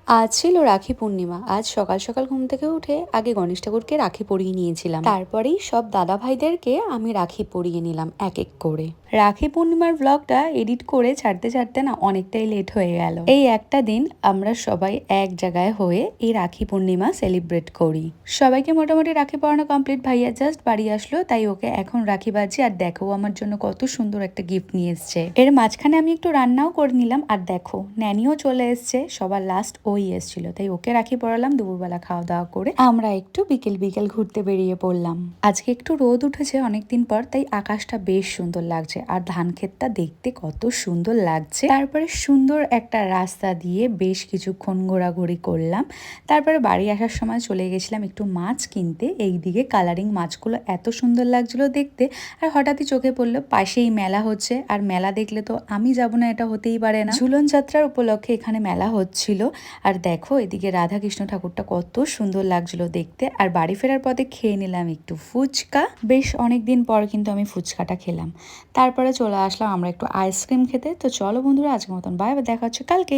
আজ ছিল রাখি পূর্ণিমা। আজ সকাল সকাল ঘুম থেকে উঠে আগে গণেশ ঠাকুরকে রাখি পরিয়ে নিয়েছিলাম, তারপরেই সব দাদা ভাইদেরকে আমি রাখি পরিয়ে নিলাম এক এক করে। রাখি পূর্ণিমার ব্লগটা এডিট করে ছাড়তে ছাড়তে না অনেকটাই লেট হয়ে গেল। এই একটা দিন আমরা সবাই এক জায়গায় হয়ে এই রাখি পূর্ণিমা সেলিব্রেট করি। সবাইকে মোটামুটি রাখি পরানো কমপ্লিট। ভাইয়া জাস্ট বাড়ি আসলো, তাই ওকে এখন রাখি বাজি। আর দেখো আমার জন্য কত সুন্দর একটা গিফট নিয়ে এসছে। এর মাঝখানে আমি একটু রান্নাও করে নিলাম। আর দেখো ন্যানিও চলে এসছে, সবার লাস্ট ওই এসেছিল, তাই ওকে রাখি পরালাম। দুপুরবেলা খাওয়া দাওয়া করে আমরা একটু বিকেল বিকেল ঘুরতে বেরিয়ে পড়লাম। আজকে একটু রোদ উঠেছে অনেকদিন পর, তাই আকাশটা বেশ সুন্দর লাগছে। আর ধান ক্ষেতটা দেখতে কত সুন্দর লাগছে। তারপরে সুন্দর একটা রাস্তা দিয়ে বেশ কিছুক্ষণ ঘোরাঘুরি করলাম। তারপরে বাড়ি আসার সময় চলে গেছিলাম একটু মাছ কিনতে। এইদিকে কালারিং মাছগুলো এত সুন্দর লাগছিল দেখতে। আর হঠাৎই চোখে পড়লো পাশেই মেলা হচ্ছে। আর মেলা দেখলে তো আমি যাব না, এটা হতেই পারে না। ঝুলন যাত্রার উপলক্ষে এখানে মেলা হচ্ছিল। আর দেখো এদিকে রাধা কৃষ্ণ ঠাকুরটা কত সুন্দর লাগছিল দেখতে। আর বাড়ি ফেরার পথে খেয়ে নিলাম একটু ফুচকা। বেশ অনেকদিন পর কিন্তু আমি ফুচকাটা খেলাম। তারপরে চলে আসলাম আমরা একটু আইসক্রিম খেতে। তো চলো বন্ধুরা, আজকের মতন বাই, দেখা হচ্ছে কালকে।